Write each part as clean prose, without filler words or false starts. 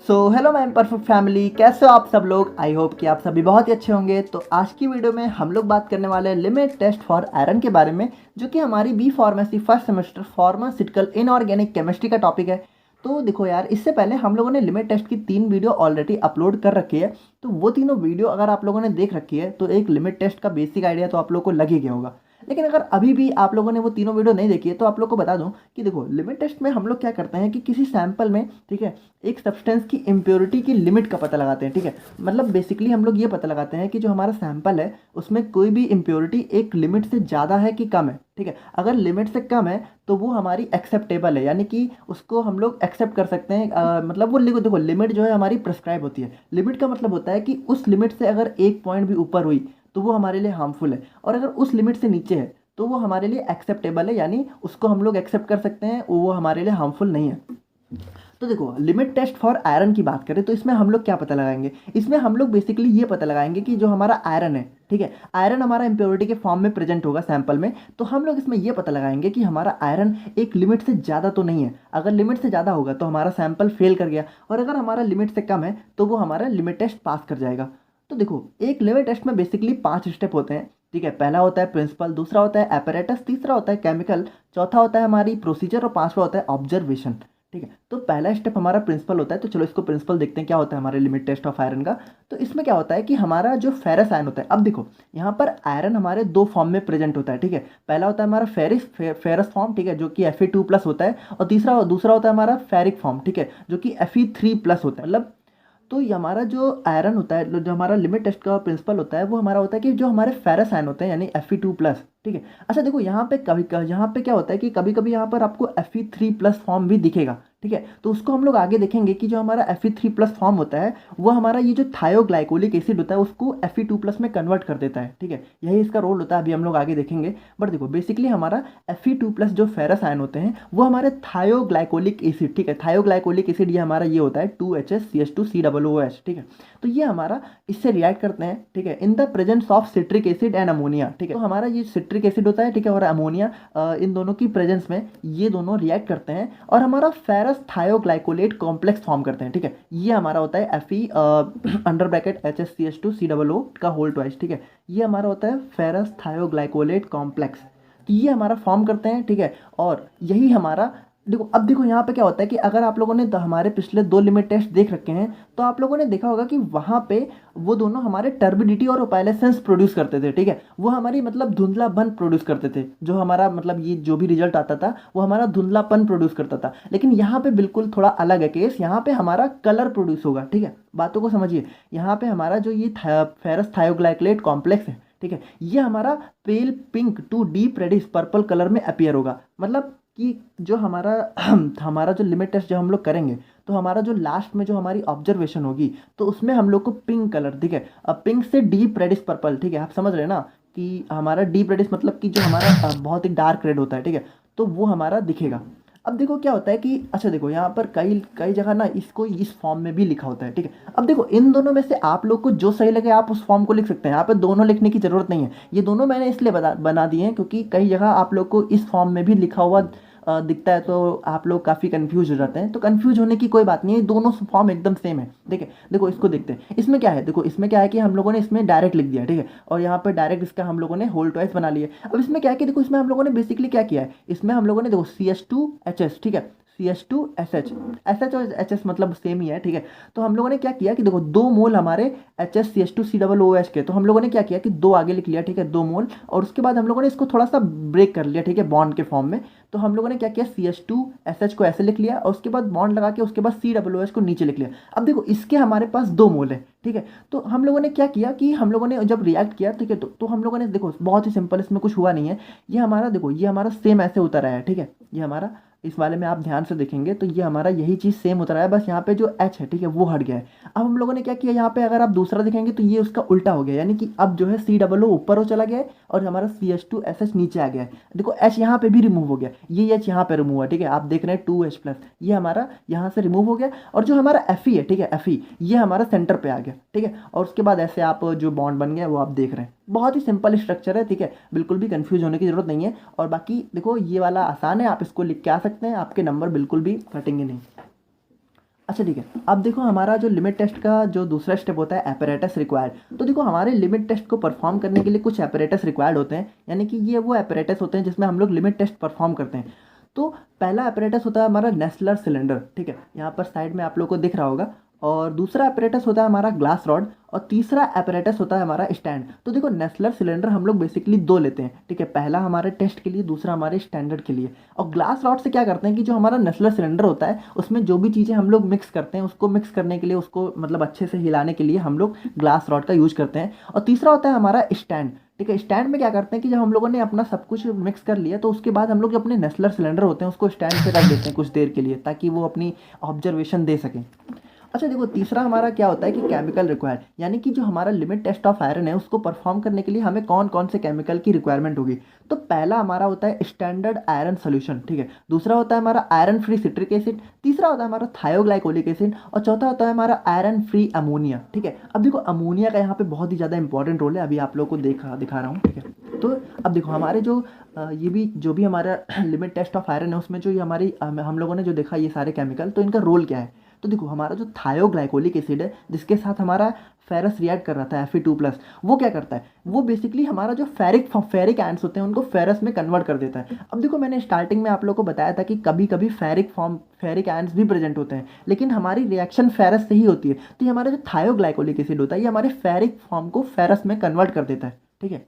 Hello my perfect family, कैसे हो आप सब लोग। आई होप कि आप सभी बहुत ही अच्छे होंगे। तो आज की वीडियो में हम लोग बात करने वाले हैं लिमिट टेस्ट फॉर आयरन के बारे में, जो कि हमारी B pharmacy first semester pharmaceutical inorganic chemistry का टॉपिक है। तो देखो यार, इससे पहले हम लोगों ने लिमिट टेस्ट की 3 वीडियो ऑलरेडी अपलोड कर रखी है। तो वो तीनों वीडियो अगर आप लोगों ने देख रखी है तो एक लिमिट टेस्ट का बेसिक आइडिया तो आप लोग को लग ही गया होगा। लेकिन अगर अभी भी आप लोगों ने वो तीनों वीडियो नहीं देखी है तो आप लोग को बता दूं कि देखो, लिमिट टेस्ट में हम लोग क्या करते हैं कि किसी सैंपल में, ठीक है, एक सब्सटेंस की इम्प्योरिटी की लिमिट का पता लगाते हैं। ठीक है, मतलब बेसिकली हम लोग ये पता लगाते हैं कि जो हमारा सैंपल है उसमें कोई भी इम्प्योरिटी एक लिमिट से ज़्यादा है कि कम है। ठीक है, अगर लिमिट से कम है तो वो हमारी एक्सेप्टेबल है, यानी कि उसको हम लोग एक्सेप्ट कर सकते हैं। मतलब वो देखो, लिमिट जो है हमारी प्रिस्क्राइब होती है। लिमिट का मतलब होता है कि उस लिमिट से अगर एक पॉइंट भी ऊपर हुई तो वो हमारे लिए हार्मफुल है, और अगर उस लिमिट से नीचे है तो वो हमारे लिए एक्सेप्टेबल है, यानी उसको हम लोग एक्सेप्ट कर सकते हैं, वो हमारे लिए हार्मफुल नहीं है। तो देखो, लिमिट टेस्ट फॉर आयरन की बात करें तो इसमें हम लोग क्या पता लगाएंगे। इसमें हम लोग बेसिकली ये पता लगाएंगे कि जो हमारा आयरन है, ठीक है, आयरन हमारा इम्प्योरिटी के फॉर्म में प्रेजेंट होगा सैंपल में। तो हम लोग इसमें ये पता लगाएंगे कि हमारा आयरन एक लिमिट से ज़्यादा तो नहीं है। अगर लिमिट से ज़्यादा होगा तो हमारा सैंपल फेल कर गया, और अगर हमारा लिमिट से कम है तो वो हमारा लिमिट टेस्ट पास कर जाएगा। तो देखो, एक लिमिट टेस्ट में बेसिकली 5 स्टेप होते हैं। ठीक है, पहला होता है प्रिंसिपल, दूसरा होता है एपरेटस, तीसरा होता है केमिकल, चौथा होता है हमारी प्रोसीजर, और पांचवा होता है ऑब्जर्वेशन। ठीक है, तो पहला स्टेप हमारा प्रिंसिपल होता है। तो चलो इसको प्रिंसिपल देखते हैं क्या होता है हमारे लिमिट टेस्ट ऑफ आयरन का। तो इसमें क्या होता है कि हमारा जो फेरस आयन होता है, अब देखो यहाँ पर आयरन हमारे 2 फॉर्म में प्रेजेंट होता है। ठीक है, पहला होता है हमारा फेरस फॉर्म, ठीक है, जो कि Fe2+ होता है, और दूसरा होता है हमारा फेरिक फॉर्म, ठीक है, जो कि Fe3+ होता है। मतलब तो ये हमारा जो आयरन होता है, जो हमारा लिमिट टेस्ट का प्रिंसिपल होता है, वो हमारा होता है कि जो हमारे फेरस आयन होते हैं यानी Fe2+। ठीक है, अच्छा देखो, यहाँ पे क्या होता है कि कभी कभी यहाँ पर आपको Fe3+ फॉर्म भी दिखेगा। ठीक है, तो उसको हम लोग आगे देखेंगे कि जो हमारा Fe3+ फॉर्म होता है वो हमारा ये जो थायोग्लाइकोलिक एसिड होता है उसको Fe2+ में कन्वर्ट कर देता है। ठीक है, यही इसका रोल होता है, अभी हम लोग आगे देखेंगे। बट देखो, बेसिकली हमारा Fe2+ जो फेरस आयन होते हैं वो हमारे थायोग्लाइकोलिक एसिड, ठीक है, थायोग्लाइकोलिक एसिड ये हमारा ये होता है 2HCH2COOH। ठीक है, तो ये हमारा इससे रिएक्ट करते हैं, ठीक है, in the presence of citric acid and ammonia. ठीक है, तो हमारा ये सिट्रिक एसिड होता है, ठीक है, और अमोनिया, इन दोनों की प्रेजेंस में ये दोनों रिएक्ट करते हैं और हमारा फेरस थायोग्लाइकोलेट कॉम्प्लेक्स फॉर्म करते हैं। ठीक है, ये हमारा होता है Fe अंडर ब्रैकेट HCH2COO का होल ट्वाइस। ठीक है, ये हमारा होता है फेरस थायोग्लाइकोलेट कॉम्प्लेक्स। तो ये हमारा फॉर्म करते हैं। ठीक है, और यही हमारा देखो, अब देखो यहाँ पे क्या होता है कि अगर आप लोगों ने हमारे पिछले 2 लिमिट टेस्ट देख रखे हैं तो आप लोगों ने देखा होगा कि वहाँ पे वो दोनों हमारे टर्बिडिटी और ओपाइलेसेंस प्रोड्यूस करते थे। ठीक है, वो हमारी मतलब धुंधलापन प्रोड्यूस करते थे, जो हमारा मतलब ये जो भी रिजल्ट आता था वो हमारा धुंधलापन प्रोड्यूस करता था। लेकिन यहाँ पे बिल्कुल थोड़ा अलग है केस, यहाँ पे हमारा कलर प्रोड्यूस होगा। ठीक है, बातों को समझिए, यहाँ पे हमारा जो ये फेरस थायोग्लाइकोलेट कॉम्प्लेक्स है, ठीक है, ये हमारा pale pink to deep reddish purple colour में अपीयर होगा। मतलब कि जो हमारा हमारा जो लिमिट टेस्ट जब हम लोग करेंगे तो हमारा जो लास्ट में जो हमारी ऑब्जर्वेशन होगी तो उसमें हम लोग को पिंक कलर, ठीक है, अब पिंक से डीप रेडिश पर्पल, ठीक है, आप समझ रहे हैं ना कि हमारा डीप रेडिश मतलब कि जो हमारा बहुत ही डार्क रेड होता है। ठीक है, तो वो हमारा दिखेगा। अब देखो क्या होता है कि अच्छा देखो, यहाँ पर कई कई जगह ना इसको इस फॉर्म में भी लिखा होता है। ठीक है, अब देखो, इन दोनों में से आप लोग को जो सही लगे आप उस फॉर्म को लिख सकते हैं। यहाँ पे दोनों लिखने की ज़रूरत नहीं है, ये दोनों मैंने इसलिए बना दिए हैं क्योंकि कई जगह आप लोग को इस फॉर्म में भी लिखा हुआ दिखता है, तो आप लोग काफ़ी कंफ्यूज हो जाते हैं। तो कंफ्यूज होने की कोई बात नहीं है, दोनों फॉर्म एकदम सेम है। ठीक है, देखो इसको देखते हैं, इसमें क्या है, देखो इसमें क्या है कि हम लोगों ने इसमें डायरेक्ट लिख दिया। ठीक है, और यहाँ पर डायरेक्ट इसका हम लोगों ने होल ट्वाइस बना लिया। अब इसमें क्या है कि देखो, इसमें हम लोगों ने बेसिकली क्या किया है, इसमें हम लोगों ने देखो CH2HS, ठीक है, CH2SH, SH और HS मतलब सेम ही है। ठीक है, तो हम लोगों ने क्या किया कि देखो 2 मोल हमारे HCH2COOH के, तो हम लोगों ने क्या किया कि 2 आगे लिख लिया। ठीक है, 2 मोल, और उसके बाद हम लोगों ने इसको थोड़ा सा ब्रेक कर लिया, ठीक है, बॉन्ड के फॉर्म में। तो हम लोगों ने क्या किया, CH2SH को ऐसे लिख लिया और उसके बाद बॉन्ड लगा के उसके बाद COOH को नीचे लिख लिया। अब देखो इसके हमारे पास 2 मोल है। ठीक है, तो हम लोगों ने क्या किया कि हम लोगों ने जब रिएक्ट किया, ठीक है, तो हम लोगों ने देखो बहुत ही सिंपल, इसमें कुछ हुआ नहीं है। ये हमारा देखो, ये हमारा सेम ऐसे उतर आया है। ठीक है, ये हमारा इस वाले में आप ध्यान से देखेंगे तो ये हमारा यही चीज़ सेम उतर आया है, बस यहाँ पे जो H है, ठीक है, वो हट गया है। अब हम लोगों ने क्या किया, यहाँ पे अगर आप दूसरा देखेंगे तो ये उसका उल्टा हो गया, यानी कि अब जो है COO ऊपर हो चला गया है और हमारा CH2SH नीचे आ गया है। देखो H यहाँ पे भी रिमूव हो गया, ये H यहाँ पे रिमूव हुआ। ठीक है, आप देख रहे हैं 2H+, ये हमारा यहाँ से रिमूव हो गया, और जो हमारा Fe है, ठीक है, Fe ये हमारा सेंटर पे आ गया। ठीक है, और उसके बाद ऐसे आप जो बॉन्ड बन गया वो आप देख रहे हैं, बहुत ही सिंपल स्ट्रक्चर है। ठीक है, बिल्कुल भी कंफ्यूज होने की जरूरत नहीं है। और बाकी देखो ये वाला आसान है, आप इसको लिख के आ सकते हैं, आपके नंबर बिल्कुल भी कटेंगे नहीं। अच्छा अच्छा ठीक है, अब देखो हमारा जो लिमिट टेस्ट का जो दूसरा स्टेप होता है एपरेटस रिक्वायर्ड। तो देखो हमारे लिमिट टेस्ट को परफॉर्म करने के लिए कुछ एपरेटस रिक्वायर्ड होते हैं, यानी कि ये वो एपरेटस होते हैं जिसमें हम लोग लिमिट टेस्ट परफॉर्म करते हैं। तो पहला एपरेटस होता है हमारा नेस्लर सिलेंडर, ठीक है, यहाँ पर साइड में आप लोग को दिख रहा होगा। और दूसरा एपरेटस होता है हमारा ग्लास रॉड, और तीसरा एपरेटस होता है हमारा स्टैंड। तो देखो नेस्लर सिलेंडर हम लोग बेसिकली दो लेते हैं, ठीक है, पहला हमारे टेस्ट के लिए, दूसरा हमारे स्टैंडर्ड के लिए। और ग्लास रॉड से क्या करते हैं कि जो हमारा नेस्लर सिलेंडर होता है उसमें जो भी चीज़ें हम लोग मिक्स करते हैं उसको मिक्स करने के लिए, उसको मतलब अच्छे से हिलाने के लिए हम लोग ग्लास रॉड का यूज करते हैं। और तीसरा होता है हमारा स्टैंड, ठीक है। स्टैंड में क्या करते हैं कि जब हम लोगों ने अपना सब कुछ मिक्स कर लिया तो उसके बाद हम लोग जो अपने नेस्लर सिलेंडर होते हैं उसको स्टैंड पे रख देते हैं कुछ देर के लिए, ताकि वो अपनी ऑब्जर्वेशन दे सकें। अच्छा देखो तीसरा हमारा क्या होता है कि केमिकल रिक्वायर्ड, यानी कि जो हमारा लिमिट टेस्ट ऑफ आयरन है उसको परफॉर्म करने के लिए हमें कौन कौन से केमिकल की रिक्वायरमेंट होगी। तो पहला हमारा होता है स्टैंडर्ड आयरन सोल्यूशन, ठीक है। दूसरा होता है हमारा आयरन फ्री सिट्रिक एसिड। तीसरा होता है हमारा थायोग्लाइकोलिक एसिड। और चौथा होता है हमारा आयरन फ्री अमोनिया, ठीक है। अब देखो अमोनिया का यहाँ पे बहुत ही ज़्यादा इंपॉर्टेंट रोल है, अभी आप लोग को दिखा रहा हूँ, ठीक है। तो अब देखो हमारे ये भी जो भी हमारा लिमिट टेस्ट ऑफ आयरन है उसमें जो ये हमारी हम लोगों ने जो देखा ये सारे केमिकल, तो इनका रोल क्या है। तो देखो हमारा जो थायोग्लाइकोलिक एसिड है जिसके साथ हमारा फेरस रिएक्ट कर रहा था Fe2+, वो क्या करता है, वो बेसिकली हमारा जो फेरिक आयंस होते हैं उनको फेरस में कन्वर्ट कर देता है। अब देखो मैंने स्टार्टिंग में आप लोगों को बताया था कि कभी कभी फेरिक आयंस भी प्रेजेंट होते हैं, लेकिन हमारी रिएक्शन फेरस से ही होती है। तो ये हमारा जो थायोग्लाइकोलिक एसिड होता है ये हमारे फेरिक फॉर्म को फेरस में कन्वर्ट कर देता है, ठीक है,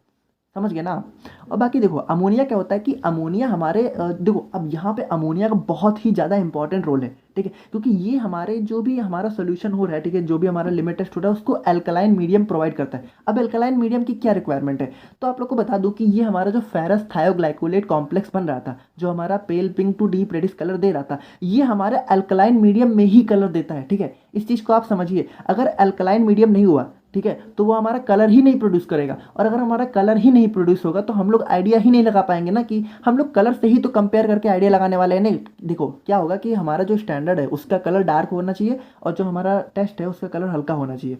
समझ गए ना आप। और बाकी देखो अमोनिया क्या होता है कि अमोनिया हमारे देखो अब यहाँ पे अमोनिया का बहुत ही ज़्यादा इंपॉर्टेंट रोल है, ठीक है, क्योंकि ये हमारे जो भी हमारा सोल्यूशन हो रहा है, ठीक है, जो भी हमारा लिमिट टेस्ट हो रहा है उसको अल्कलाइन मीडियम प्रोवाइड करता है। अब अल्कलाइन मीडियम की क्या रिक्वायरमेंट है, तो आप लोग को बता दूं कि ये हमारा जो फेरस थायोग्लाइकोलेट कॉम्प्लेक्स बन रहा था, जो हमारा pale pink to deep reddish colour दे रहा था, ये हमारे अल्कलाइन मीडियम में ही कलर देता है, ठीक है। इस चीज़ को आप समझिए, अगर अल्कलाइन मीडियम नहीं हुआ, ठीक है, तो वो हमारा कलर ही नहीं प्रोड्यूस करेगा। और अगर हमारा कलर ही नहीं प्रोड्यूस होगा तो हम लोग आइडिया ही नहीं लगा पाएंगे ना, कि हम लोग कलर से ही तो कंपेयर करके आइडिया लगाने वाले हैं। नहीं, देखो क्या होगा कि हमारा जो स्टैंडर्ड है उसका कलर डार्क होना चाहिए और जो हमारा टेस्ट है उसका कलर हल्का होना चाहिए।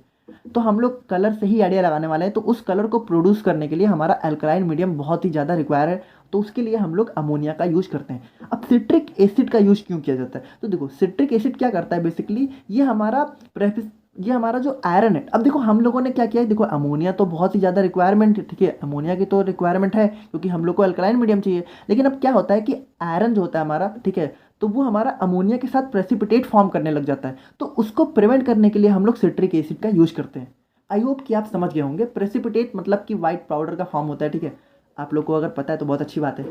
तो हम लोग कलर से ही आइडिया लगाने वाले हैं, तो उस कलर को प्रोड्यूस करने के लिए हमारा अल्कलाइन मीडियम बहुत ही ज़्यादा रिक्वायर है। तो उसके लिए हम लोग अमोनिया का यूज करते हैं। अब सिट्रिक एसिड का यूज क्यों किया जाता है, तो देखो सिट्रिक एसिड क्या करता है बेसिकली, ये हमारा जो आयरन है, अब देखो हम लोगों ने क्या किया है, देखो अमोनिया तो बहुत ही ज़्यादा रिक्वायरमेंट है, ठीक है, अमोनिया की तो रिक्वायरमेंट है क्योंकि हम लोग को अल्कलाइन मीडियम चाहिए। लेकिन अब क्या होता है कि आयरन जो होता है हमारा, ठीक है, तो वो हमारा अमोनिया के साथ प्रेसिपिटेट फॉर्म करने लग जाता है। तो उसको प्रिवेंट करने के लिए हम लोग सिट्रिक एसिड का यूज करते हैं। आई होप कि आप समझ गए होंगे, प्रेसिपिटेट मतलब कि वाइट पाउडर का फॉर्म होता है, ठीक है। आप लोग को अगर पता है तो बहुत अच्छी बात है।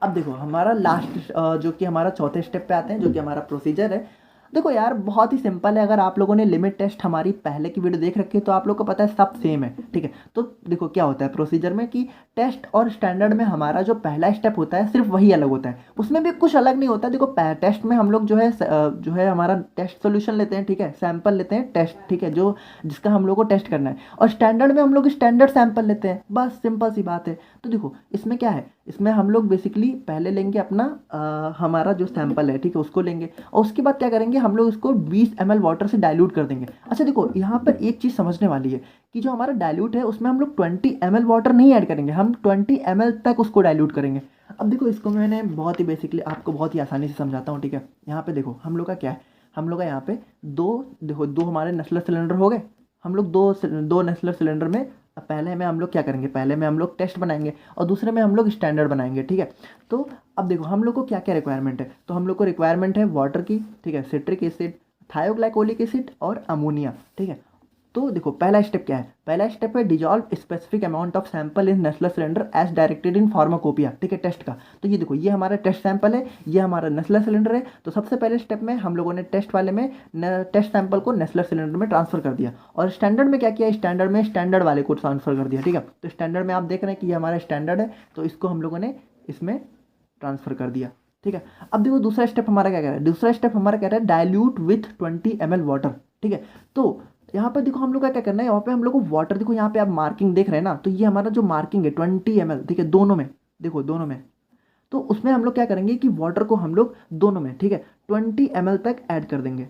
अब देखो हमारा लास्ट जो कि हमारा चौथे स्टेप पे आते हैं, जो कि हमारा प्रोसीजर है। देखो यार बहुत ही सिंपल है, अगर आप लोगों ने लिमिट टेस्ट हमारी पहले की वीडियो देख रखी है तो आप लोग को पता है सब सेम है, ठीक है। तो देखो क्या होता है प्रोसीजर में कि टेस्ट और स्टैंडर्ड में हमारा जो पहला स्टेप होता है सिर्फ वही अलग होता है, उसमें भी कुछ अलग नहीं होता है। देखो टेस्ट में हम लोग जो है हमारा टेस्ट सोल्यूशन लेते हैं, ठीक है, सैंपल लेते हैं टेस्ट, ठीक है, जो जिसका हम लोग को टेस्ट करना है। और स्टैंडर्ड में हम लोग स्टैंडर्ड सैंपल लेते हैं, बस सिंपल सी बात है। तो देखो इसमें क्या है, इसमें हम लोग बेसिकली पहले लेंगे अपना हमारा जो सैंपल है, ठीक है, उसको लेंगे और उसके बाद क्या करेंगे, हम लोग इसको 20 ml वाटर से डाइल्यूट कर देंगे। अच्छा देखो यहाँ पर एक चीज़ समझने वाली है कि जो हमारा डाइल्यूट है उसमें हम लोग 20 ml वाटर नहीं ऐड करेंगे, हम 20 ml तक उसको डाइल्यूट करेंगे। अब देखो इसको मैंने बहुत ही बेसिकली आपको बहुत ही आसानी से समझाता हूँ, ठीक है। यहाँ पे देखो हम लोग का क्या है, हम लोग का यहाँ पे दो हमारे नेस्लर सिलेंडर हो गए। हम लोग दो नेस्लर सिलेंडर में पहले में हम लोग क्या करेंगे, पहले में हम लोग टेस्ट बनाएंगे और दूसरे में हम लोग स्टैंडर्ड बनाएंगे, ठीक है। तो अब देखो हम लोग को क्या क्या रिक्वायरमेंट है, तो हम लोग को रिक्वायरमेंट है वाटर की, ठीक है, सिट्रिक एसिड, थायोग्लाइकोलिक एसिड और अमोनिया, ठीक है। तो देखो पहला स्टेप क्या है, पहला स्टेप है dissolve specific amount of sample in Nessler cylinder as directed in pharmacopoeia, ठीक है, टेस्ट का। तो ये देखो ये हमारा टेस्ट सैंपल है, ये हमारा नेस्लर सिलेंडर है। तो सबसे पहले स्टेप में हम लोगों ने टेस्ट वाले में टेस्ट सैंपल को नेस्लर सिलेंडर में ट्रांसफर कर दिया और स्टैंडर्ड में क्या किया, स्टैंडर्ड में स्टैंडर्ड वाले को ट्रांसफर कर दिया, ठीक है। तो स्टैंडर्ड में आप देख रहे हैं कि ये हमारा स्टैंडर्ड है, तो इसको हम लोगों ने इसमें ट्रांसफर कर दिया, ठीक है। अब देखो दूसरा स्टेप हमारा क्या कह रहा है, दूसरा स्टेप हमारा कह रहा है डाइल्यूट विथ 20 ml वाटर, ठीक है। तो यहाँ पर देखो हम लोग का क्या करना है, यहाँ पे हम लोग को वाटर, देखो यहाँ पे आप मार्किंग देख रहे हैं ना, तो ये हमारा जो मार्किंग है 20 ml, ठीक है, दोनों में, देखो दोनों में। तो उसमें हम लोग क्या करेंगे कि वाटर को हम लोग दोनों में, ठीक है, 20 ml तक ऐड कर देंगे,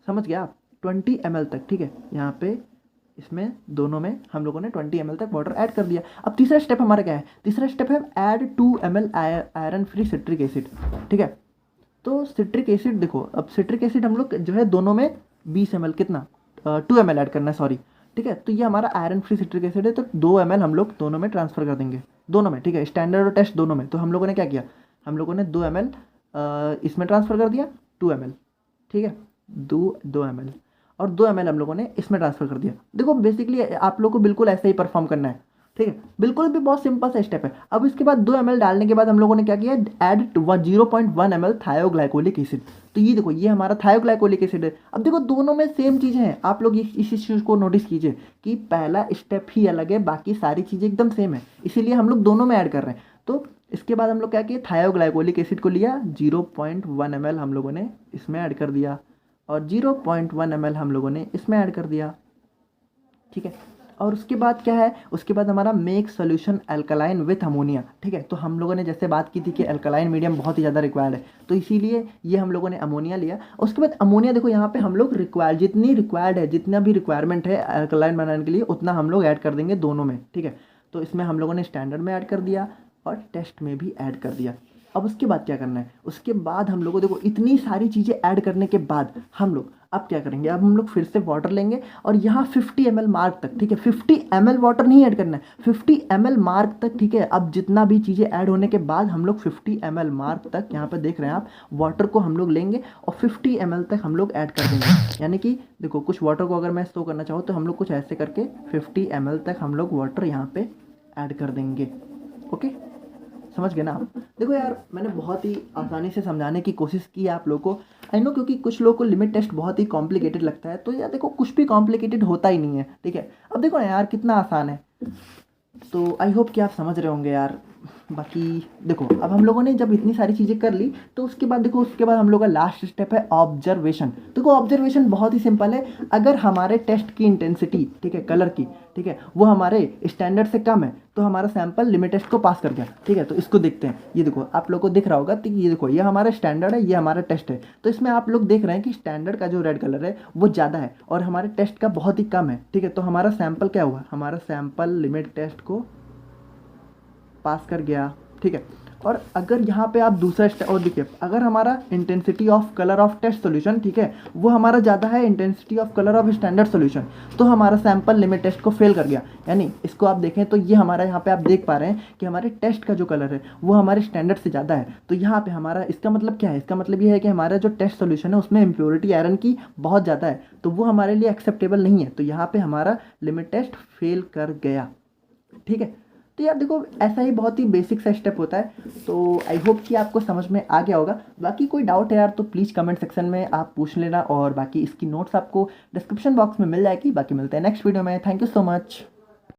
समझ गया आप, 20 ml तक, ठीक है। यहाँ पे इसमें दोनों में हम लोगों ने 20 ml तक वाटर ऐड कर दिया। अब तीसरा स्टेप हमारा क्या है, तीसरा स्टेप है add 2 ml iron free citric acid, ठीक है। तो सिट्रिक एसिड देखो, अब सिट्रिक एसिड हम लोग जो है दोनों में 20 ml कितना 2 ml ऐड करना है, सॉरी, ठीक है। तो ये हमारा आयरन फ्री सिट्रिक एसिड है, तो 2 ml हम लोग दोनों में ट्रांसफ़र कर देंगे, दोनों में, ठीक है, स्टैंडर्ड और टेस्ट दोनों में। तो हम लोगों ने क्या किया, हम लोगों ने 2 ml इसमें ट्रांसफ़र कर दिया, 2 ml, ठीक है, 2 ml, और 2 ml हम लोगों ने इसमें ट्रांसफ़र कर दिया। देखो बेसिकली आप लोग को बिल्कुल ऐसे ही परफॉर्म करना है, ठीक है, बिल्कुल भी बहुत सिंपल सा स्टेप है। अब इसके बाद 2 ml डालने के बाद हम लोगों ने क्या किया, ऐड 0.1 ml थायोग्लाइकोलिक एसिड। तो ये देखो, ये हमारा थायोग्लाइकोलिक एसिड है। अब देखो दोनों में सेम चीज़ें हैं, आप लोग इस चीज़ को नोटिस कीजिए कि पहला स्टेप ही अलग है, बाकी सारी चीज़ें एकदम सेम है, इसीलिए हम लोग दोनों में ऐड कर रहे हैं। तो इसके बाद हम लोग क्या किए, थायोग्लाइकोलिक एसिड को लिया, 0.1 ml हम लोगों ने इसमें ऐड कर दिया, और 0.1 ml हम लोगों ने इसमें ऐड कर दिया, ठीक है। और उसके बाद क्या है, उसके बाद हमारा make solution alkaline with ammonia, ठीक है। तो हम लोगों ने जैसे बात की थी कि अल्कलाइन मीडियम बहुत ही ज़्यादा रिक्वायर्ड है, तो इसीलिए ये हम लोगों ने अमोनिया लिया। उसके बाद अमोनिया देखो यहाँ पे हम लोग जितनी रिक्वायर्ड है, जितना भी रिक्वायरमेंट है अल्कलाइन बनाने के लिए, उतना हम लोग ऐड कर देंगे दोनों में, ठीक है। तो इसमें हम लोगों ने स्टैंडर्ड में ऐड कर दिया और टेस्ट में भी ऐड कर दिया। अब उसके बाद क्या करना है, उसके बाद हम लोग को देखो इतनी सारी चीज़ें ऐड करने के बाद हम लोग अब क्या करेंगे, अब हम लोग फिर से वाटर लेंगे और यहाँ 50 ml मार्क तक, ठीक है, 50 ml वाटर नहीं ऐड करना है, 50 ml मार्क तक, ठीक है। अब जितना भी चीज़ें ऐड होने के बाद हम लोग 50 ml मार्क तक, यहाँ पर देख रहे हैं आप, वाटर को हम लोग लेंगे और 50 ml तक हम लोग ऐड कर देंगे। यानी कि देखो कुछ वाटर को अगर मैं स्टोर करना चाहूँ तो हम लोग कुछ ऐसे करके 50 ml तक हम लोग वाटर यहाँ पे ऐड कर देंगे। ओके, समझ गए ना आप। देखो यार मैंने बहुत ही आसानी से समझाने की कोशिश की है आप लोगों को, आई नो, क्योंकि कुछ लोगों को लिमिट टेस्ट बहुत ही कॉम्प्लिकेटेड लगता है, तो यार देखो कुछ भी कॉम्प्लिकेटेड होता ही नहीं है, ठीक है। अब देखो ना यार कितना आसान है, तो आई होप कि आप समझ रहे होंगे यार। बाकी देखो अब हम लोगों ने जब इतनी सारी चीज़ें कर ली, तो उसके बाद देखो, उसके बाद हम लोग का लास्ट स्टेप है ऑब्जर्वेशन। देखो ऑब्जर्वेशन बहुत ही सिंपल है, अगर हमारे टेस्ट की इंटेंसिटी, ठीक है, कलर की, ठीक है, वो हमारे स्टैंडर्ड से कम है, तो हमारा सैंपल लिमिट टेस्ट को पास कर गया, ठीक है। तो इसको देखते हैं, ये देखो आप लोग को दिख रहा होगा, तो ये देखो ये हमारा स्टैंडर्ड है, ये हमारा टेस्ट है। तो इसमें आप लोग देख रहे हैं कि स्टैंडर्ड का जो रेड कलर है वो ज़्यादा है और हमारे टेस्ट का बहुत ही कम है, ठीक है। तो हमारा सैंपल क्या हुआ, हमारा सैंपल लिमिट टेस्ट को पास कर गया, ठीक है। और अगर यहाँ पे आप दूसरा स्टेप और देखिए, अगर हमारा intensity of colour of test solution, ठीक है, वो हमारा ज़्यादा है intensity of colour of standard solution, तो हमारा सैंपल लिमिट टेस्ट को फेल कर गया। यानी इसको आप देखें तो ये हमारा यहाँ पे आप देख पा रहे हैं कि हमारे टेस्ट का जो कलर है वो हमारे स्टैंडर्ड से ज़्यादा है। तो यहाँ पे हमारा इसका मतलब क्या है, इसका मतलब ये है कि हमारा जो टेस्ट सॉल्यूशन है उसमें इम्प्योरिटी आयरन की बहुत ज़्यादा है, तो वो हमारे लिए एक्सेप्टेबल नहीं है। तो यहाँ पर हमारा लिमिट टेस्ट फेल कर गया, ठीक है। तो यार देखो ऐसा ही बहुत ही बेसिक सा स्टेप होता है। तो आई होप कि आपको समझ में आ गया होगा। बाकी कोई डाउट है यार तो प्लीज़ कमेंट सेक्शन में आप पूछ लेना, और बाकी इसकी नोट्स आपको डिस्क्रिप्शन बॉक्स में मिल जाएगी। बाकी मिलते हैं नेक्स्ट वीडियो में। Thank you so much.